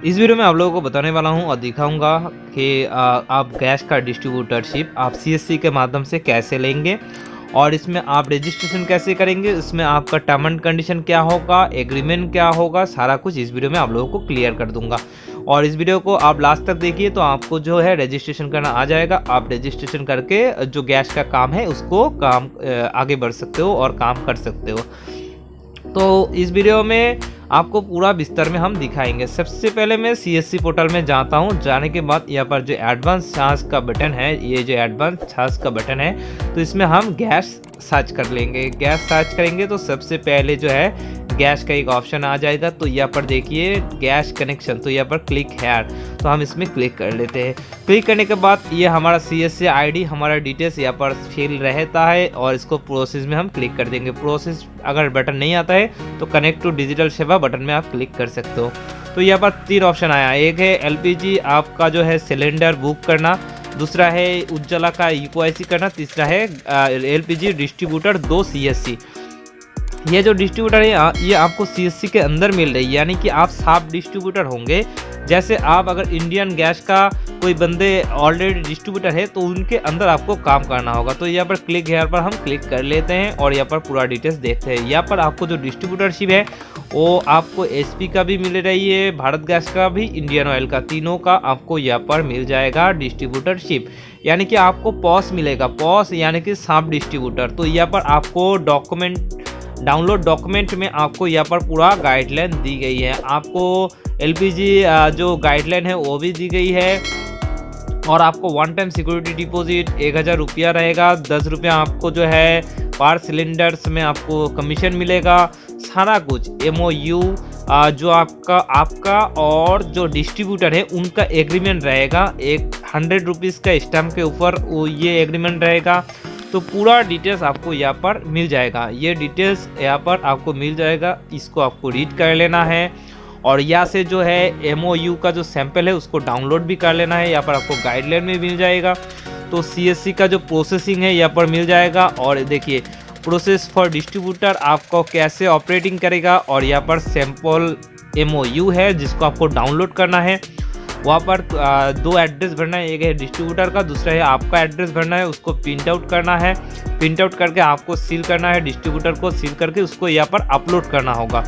इस वीडियो में आप लोगों को बताने वाला हूं और दिखाऊंगा कि आप गैस का डिस्ट्रीब्यूटरशिप आप सीएससी के माध्यम से कैसे लेंगे और इसमें आप रजिस्ट्रेशन कैसे करेंगे, इसमें आपका टर्म एंड कंडीशन क्या होगा, एग्रीमेंट क्या होगा, सारा कुछ इस वीडियो में आप लोगों को क्लियर कर दूंगा। और इस वीडियो को आप लास्ट तक देखिए तो आपको जो है रजिस्ट्रेशन करना आ जाएगा। आप रजिस्ट्रेशन करके जो गैस का काम है उसको आगे बढ़ सकते हो और काम कर सकते हो। तो इस वीडियो में आपको पूरा विस्तार में हम दिखाएंगे। सबसे पहले मैं सीएससी पोर्टल में जाता हूं। जाने के बाद यहाँ पर जो एडवांस चार्ज का बटन है, ये जो एडवांस चार्ज का बटन है, तो इसमें हम गैस सर्च कर लेंगे। गैस सर्च करेंगे तो सबसे पहले जो है गैस का एक ऑप्शन आ जाएगा। तो यहाँ पर देखिए गैस कनेक्शन, तो यहाँ पर क्लिक हेयर, तो हम इसमें क्लिक कर लेते हैं। क्लिक करने के बाद ये हमारा सीएससी आईडी, हमारा डिटेल्स यहाँ पर फिल रहता है और इसको प्रोसेस में हम क्लिक कर देंगे। प्रोसेस अगर बटन नहीं आता है तो कनेक्ट टू डिजिटल सेवा बटन में आप क्लिक कर सकते हो। तो यहाँ पर 3 ऑप्शन आया, एक है एलपीजी आपका जो है सिलेंडर बुक करना, दूसरा है उज्ज्वला का यूपीआईसी करना, तीसरा है एलपीजी डिस्ट्रीब्यूटर 2 सीएससी। ये जो डिस्ट्रीब्यूटर है ये आपको सीएससी के अंदर मिल रही है, यानी कि आप सब डिस्ट्रीब्यूटर होंगे। जैसे आप अगर इंडियन गैस का कोई बंदे ऑलरेडी डिस्ट्रीब्यूटर है तो उनके अंदर आपको काम करना होगा। तो यहाँ पर क्लिक हेयर पर हम क्लिक कर लेते हैं और यहाँ पर पूरा डिटेल्स देखते हैं। यहाँ पर आपको जो डिस्ट्रीब्यूटरशिप है वो आपको एचपी का भी मिल रही है, भारत गैस का भी, इंडियन ऑयल का, तीनों का आपको यहाँ पर मिल जाएगा डिस्ट्रीब्यूटरशिप। यानी कि आपको पॉस मिलेगा, पॉस यानी कि सब डिस्ट्रीब्यूटर। तो यहाँ पर आपको डाउनलोड डॉक्यूमेंट में आपको यहाँ पर पूरा गाइडलाइन दी गई है। आपको एलपीजी जो गाइडलाइन है वो भी दी गई है और आपको वन टाइम सिक्योरिटी डिपॉजिट 1000 रुपया रहेगा। 10 रुपया आपको जो है पर सिलेंडर्स में आपको कमीशन मिलेगा। सारा कुछ एमओयू जो आपका और जो डिस्ट्रीब्यूटर है उनका एग्रीमेंट रहेगा। 100 रुपीज़ का स्टैम्प के ऊपर ये एग्रीमेंट रहेगा। तो पूरा डिटेल्स आपको यहाँ पर मिल जाएगा। ये डिटेल्स यहाँ पर आपको मिल जाएगा, इसको आपको रीड कर लेना है और यहाँ से जो है एमओयू का जो सैंपल है उसको डाउनलोड भी कर लेना है। यहाँ पर आपको गाइडलाइन में मिल जाएगा। तो सीएससी का जो प्रोसेसिंग है यहाँ पर मिल जाएगा और देखिए प्रोसेस फॉर डिस्ट्रीब्यूटर आपको कैसे ऑपरेटिंग करेगा और यहाँ पर सैंपल एमओयू है जिसको आपको डाउनलोड करना है। वहाँ पर 2 एड्रेस भरना है, एक है डिस्ट्रीब्यूटर का, दूसरा है आपका एड्रेस भरना है। उसको प्रिंट आउट करना है, प्रिंट आउट करके आपको सील करना है, डिस्ट्रीब्यूटर को सील करके उसको यहाँ पर अपलोड करना होगा।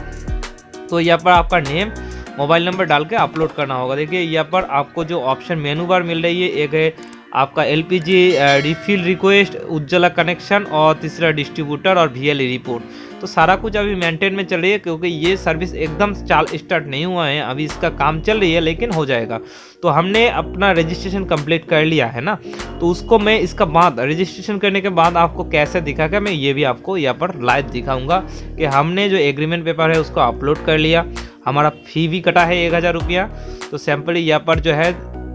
तो यहाँ पर आपका नेम, मोबाइल नंबर डाल के अपलोड करना होगा। देखिए यहाँ पर आपको जो ऑप्शन मेनू बार मिल रही है, एक है आपका LPG refill request, Ujjwala connection और तीसरा डिस्ट्रीब्यूटर और वीएलई रिपोर्ट। तो सारा कुछ अभी मेंटेन में चल रही है क्योंकि ये सर्विस एकदम स्टार्ट नहीं हुआ है, अभी इसका काम चल रही है लेकिन हो जाएगा। तो हमने अपना रजिस्ट्रेशन कंप्लीट कर लिया है ना, तो उसको मैं इसका बाद रजिस्ट्रेशन करने के बाद आपको कैसे दिखाकर मैं ये भी आपको यहाँ पर लाइव दिखाऊंगा कि हमने जो एग्रीमेंट पेपर है उसको अपलोड कर लिया, हमारा फी भी कटा है 1000 रुपया। तो सिंपली यहाँ पर जो है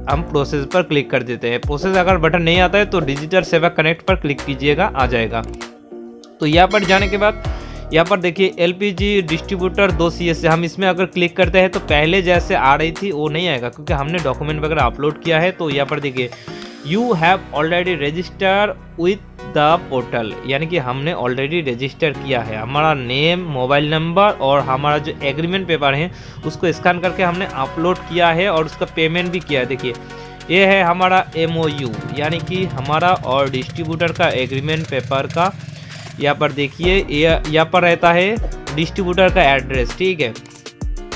हम प्रोसेस पर क्लिक कर देते हैं। प्रोसेस अगर बटन नहीं आता है तो डिजिटल सेवा कनेक्ट पर क्लिक कीजिएगा, आ जाएगा। तो यहाँ पर जाने के बाद यहाँ पर देखिए एलपीजी डिस्ट्रीब्यूटर 2 सीएससी, हम इसमें अगर क्लिक करते हैं तो पहले जैसे आ रही थी वो नहीं आएगा क्योंकि हमने डॉक्यूमेंट वगैरह अपलोड किया है। तो यहाँ पर देखिए you have already register with the portal, यानी कि हमने ऑलरेडी रजिस्टर किया है। हमारा नेम, मोबाइल नंबर और हमारा जो एग्रीमेंट पेपर है उसको स्कैन करके हमने अपलोड किया है और उसका पेमेंट भी किया है। देखिए ये है हमारा एमओयू, यानी कि हमारा और डिस्ट्रीब्यूटर का एग्रीमेंट पेपर का। यहाँ पर देखिए यहाँ पर रहता है डिस्ट्रीब्यूटर का एड्रेस, ठीक है।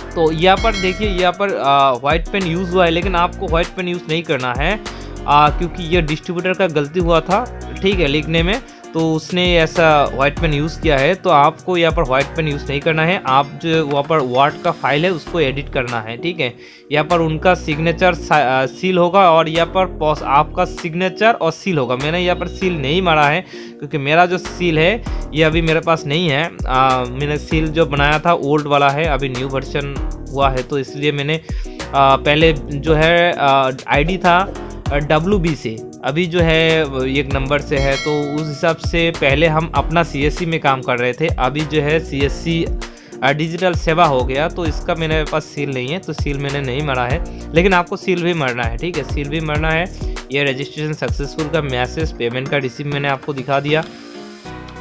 तो यहाँ पर देखिए यहाँ पर व्हाइट पेन यूज़ हुआ है लेकिन आपको व्हाइट पेन यूज़ नहीं करना है क्योंकि ये डिस्ट्रीब्यूटर का गलती हुआ था, ठीक है, लिखने में, तो उसने ऐसा व्हाइट पेन यूज़ किया है। तो आपको यहाँ पर व्हाइट पेन यूज़ नहीं करना है, आप जो वहाँ पर वर्ड का फाइल है उसको एडिट करना है, ठीक है। यहाँ पर उनका सिग्नेचर सील होगा और यहाँ पर आपका सिग्नेचर और सील होगा। मैंने यहाँ पर सील नहीं मारा है क्योंकि मेरा जो सील है ये अभी मेरे पास नहीं है। मैंने सील जो बनाया था ओल्ड वाला है, अभी न्यू वर्जन हुआ है तो इसलिए मैंने पहले जो है आईडी था WB से, अभी जो है एक नंबर से है, तो उस हिसाब से पहले हम अपना सीएससी में काम कर रहे थे। अभी जो है सीएससी डिजिटल सेवा हो गया तो इसका मेरे पास सील नहीं है, तो सील मैंने नहीं मारा है, लेकिन आपको सील भी मारना है, ठीक है, सील भी मारना है। ये रजिस्ट्रेशन सक्सेसफुल का मैसेज, पेमेंट का रिसीव मैंने आपको दिखा दिया।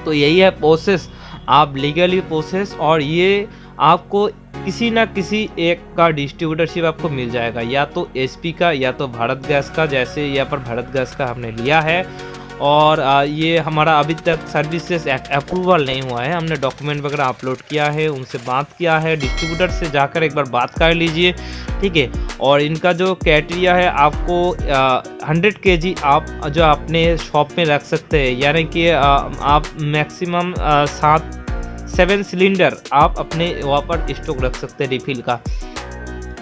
तो यही है प्रोसेस, आप लीगली प्रोसेस, और ये आपको किसी ना किसी एक का डिस्ट्रीब्यूटरशिप आपको मिल जाएगा, या तो एचपी का या तो भारत गैस का। जैसे यहाँ पर भारत गैस का हमने लिया है और ये हमारा अभी तक सर्विसेज अप्रूवल नहीं हुआ है। हमने डॉक्यूमेंट वगैरह अपलोड किया है, उनसे बात किया है। डिस्ट्रीब्यूटर से जाकर एक बार बात कर लीजिए, ठीक है। और इनका जो क्राइटेरिया है, आपको 100 kg आप जो अपने शॉप में रख सकते हैं, यानी कि आप मैक्सिमम 7 सिलेंडर आप अपने वहाँ पर स्टॉक रख सकते हैं रिफिल का।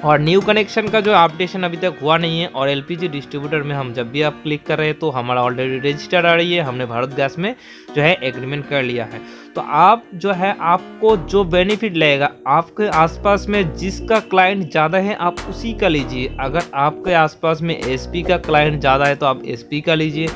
और न्यू कनेक्शन का जो अपडेशन अभी तक हुआ नहीं है। और एलपीजी डिस्ट्रीब्यूटर में हम जब भी आप क्लिक कर रहे हैं तो हमारा ऑलरेडी रजिस्टर आ रही है, हमने भारत गैस में जो है एग्रीमेंट कर लिया है। तो आप जो है आपको जो बेनिफिट लगेगा, आपके आसपास में जिसका क्लाइंट ज़्यादा है आप उसी का लीजिए। अगर आपके आसपास में एसपी का क्लाइंट ज़्यादा है तो आप एसपी का लीजिए।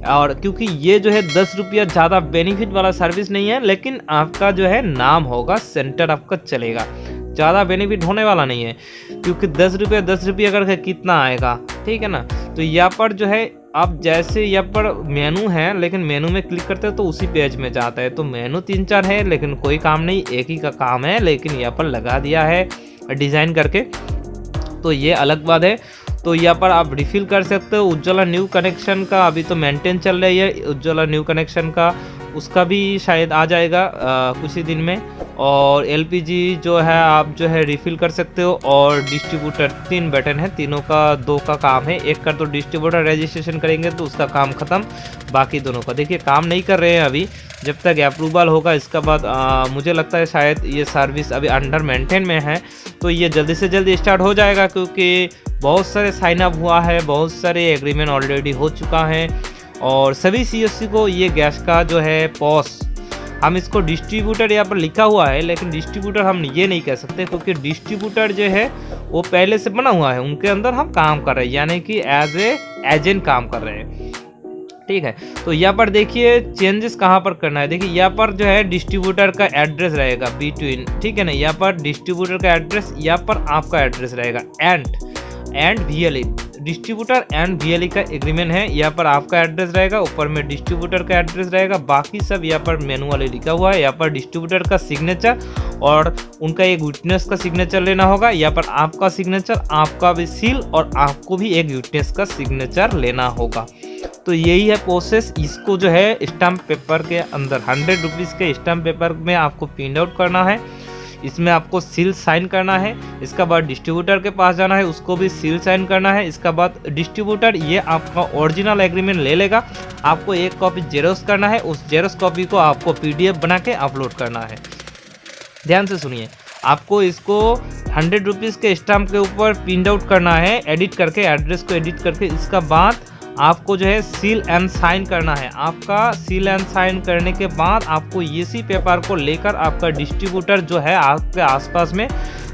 और क्योंकि ये जो है 10 रुपया ज़्यादा बेनिफिट वाला सर्विस नहीं है, लेकिन आपका जो है नाम होगा, सेंटर आपका चलेगा, ज़्यादा बेनिफिट होने वाला नहीं है। क्योंकि 10 रुपया करके कितना आएगा, ठीक है ना। तो यहाँ पर जो है आप जैसे यहाँ पर मेनू है, लेकिन मेनू में क्लिक करते हैं तो उसी पेज में जाता है। तो मेनू 3-4 है, लेकिन कोई काम नहीं, एक ही का काम है, लेकिन यहाँ पर लगा दिया है डिज़ाइन करके, तो ये अलग बात है। तो यहाँ पर आप रिफिल कर सकते हो। उज्ज्वला न्यू कनेक्शन का अभी तो मेंटेन चल रही है, उज्ज्वला न्यू कनेक्शन का उसका भी शायद आ जाएगा कुछ ही दिन में। और एलपीजी जो है आप जो है रिफिल कर सकते हो। और डिस्ट्रीब्यूटर 3 बटन है, तीनों का 2 का काम है। एक का तो डिस्ट्रीब्यूटर रजिस्ट्रेशन करेंगे तो उसका काम ख़त्म, बाकी दोनों का देखिए काम नहीं कर रहे हैं अभी, जब तक अप्रूवल होगा इसका बाद मुझे लगता है शायद ये सर्विस अभी अंडर मेंटेन में है, तो ये जल्दी से जल्दी स्टार्ट हो जाएगा। क्योंकि बहुत सारे साइन अप हुआ है, बहुत सारे एग्रीमेंट ऑलरेडी हो चुका है। और सभी सीएससी को ये गैस का जो है पॉस, हम इसको डिस्ट्रीब्यूटर यहाँ पर लिखा हुआ है, लेकिन डिस्ट्रीब्यूटर हम ये नहीं कह सकते, क्योंकि डिस्ट्रीब्यूटर जो है वो पहले से बना हुआ है, उनके अंदर हम काम कर रहे हैं, यानी कि एज ए एजेंट काम कर रहे हैं, ठीक है। तो यहाँ पर देखिए चेंजेस कहाँ पर करना है। देखिए यहाँ पर जो है डिस्ट्रीब्यूटर का एड्रेस रहेगा बिटवीन, ठीक है ना। यहाँ पर डिस्ट्रीब्यूटर का एड्रेस, यहाँ पर आपका एड्रेस रहेगा। And VLE, distributor and VLE का एग्रीमेंट है। यहाँ पर आपका एड्रेस रहेगा, ऊपर में डिस्ट्रीब्यूटर का एड्रेस रहेगा, बाकी सब यहाँ पर मेनू वाले लिखा हुआ है। यहाँ पर डिस्ट्रीब्यूटर का सिग्नेचर और उनका एक विटनेस का सिग्नेचर लेना होगा। यहाँ पर आपका सिग्नेचर, आपका भी सील, और आपको भी एक विटनेस का सिग्नेचर लेना होगा। तो यही है प्रोसेस। इसको जो है स्टैम्प पेपर के अंदर 100 रुपीज़ के स्टैम्प पेपर में आपको प्रिंट आउट करना है, इसमें आपको सील साइन करना है। इसका बाद डिस्ट्रीब्यूटर के पास जाना है, उसको भी सील साइन करना है। इसका बाद डिस्ट्रीब्यूटर ये आपका ओरिजिनल एग्रीमेंट ले लेगा, आपको एक कॉपी जेरोक्स करना है, उस जेरोक्स कॉपी को आपको पीडीएफ बना के अपलोड करना है। ध्यान से सुनिए, आपको इसको 100 रुपीज़ के स्टैम्प के ऊपर प्रिंट आउट करना है, एडिट करके, एड्रेस को एडिट करके। इसका बाद आपको जो है सील एंड साइन करना है। आपका सील एंड साइन करने के बाद आपको इसी पेपर को लेकर आपका डिस्ट्रीब्यूटर जो है आपके आसपास में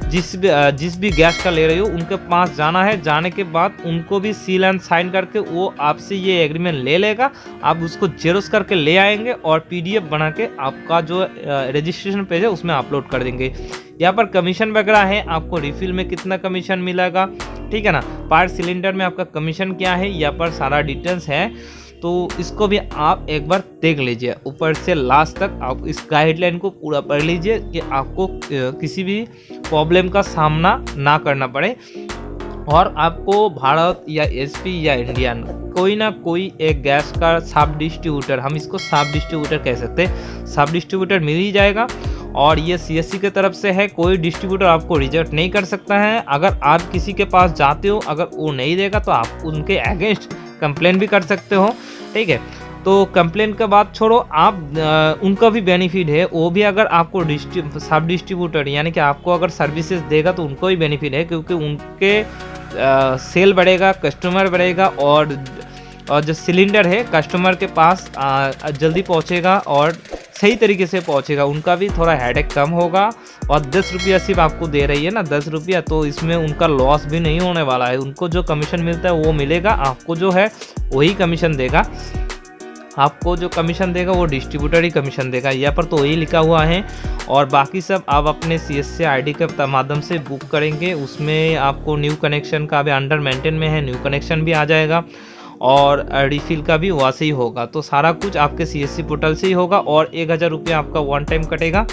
जिस भी गैस का ले रही हो उनके पास जाना है। जाने के बाद उनको भी सील एंड साइन करके वो आपसे ये एग्रीमेंट ले लेगा, आप उसको जेरोक्स करके ले आएंगे और पीडीएफ बना के आपका जो रजिस्ट्रेशन पेज है उसमें अपलोड कर देंगे। यहाँ पर कमीशन वगैरह है, आपको रिफिल में कितना कमीशन मिलेगा, ठीक है ना, पर सिलेंडर में आपका कमीशन क्या है, यहाँ पर सारा डिटेल्स है। तो इसको भी आप एक बार देख लीजिए, ऊपर से लास्ट तक आप इस गाइडलाइन को पूरा पढ़ लीजिए कि आपको किसी भी प्रॉब्लम का सामना ना करना पड़े। और आपको भारत या एचपी या इंडियन कोई ना कोई एक गैस का सब डिस्ट्रीब्यूटर, हम इसको सब डिस्ट्रीब्यूटर कह सकते हैं, सब डिस्ट्रीब्यूटर मिल ही जाएगा। और ये सीएससी की तरफ से है, कोई डिस्ट्रीब्यूटर आपको रिजेक्ट नहीं कर सकता है। अगर आप किसी के पास जाते हो, अगर वो नहीं देगा तो आप उनके अगेंस्ट कंप्लेन भी कर सकते हो, ठीक है। तो कंप्लेन के बाद छोड़ो, आप उनका भी बेनिफिट है, वो भी अगर आपको सब डिस्ट्रीब्यूटर यानी कि आपको अगर सर्विसेज देगा तो उनको भी बेनिफिट है, क्योंकि उनके सेल बढ़ेगा, कस्टमर बढ़ेगा, और जो सिलेंडर है कस्टमर के पास जल्दी पहुंचेगा और सही तरीके से पहुंचेगा, उनका भी थोड़ा हेडेक कम होगा। और 10 रुपया सिर्फ आपको दे रही है ना, 10 रुपया, तो इसमें उनका लॉस भी नहीं होने वाला है। उनको जो कमीशन मिलता है वो मिलेगा, आपको जो है वही कमीशन देगा। आपको जो कमीशन देगा वो डिस्ट्रीब्यूटर ही कमीशन देगा, यहाँ पर तो वही लिखा हुआ है। और बाकी सब आप अपने सीएससी आईडी के माध्यम से बुक करेंगे, उसमें आपको न्यू कनेक्शन का भी अंडर मेंटेन में है, न्यू कनेक्शन भी आ जाएगा और रिफिल का भी वहाँ से ही होगा। तो सारा कुछ आपके सीएससी पोर्टल से ही होगा। और 1000 रुपया आपका वन टाइम कटेगा,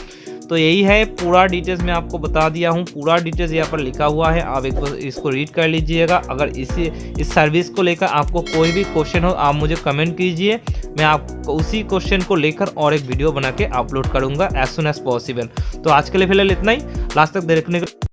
तो यही है पूरा डिटेल्स मैं आपको बता दिया हूँ, पूरा डिटेल्स यहाँ पर लिखा हुआ है, आप एक बार इसको रीड कर लीजिएगा। अगर इस सर्विस को लेकर आपको कोई भी क्वेश्चन हो आप मुझे कमेंट कीजिए, मैं आपको उसी क्वेश्चन को लेकर और एक वीडियो बना के अपलोड करूँगा एज सुन एज पॉसिबल। तो आज के लिए फिलहाल इतना ही, लास्ट तक देखने के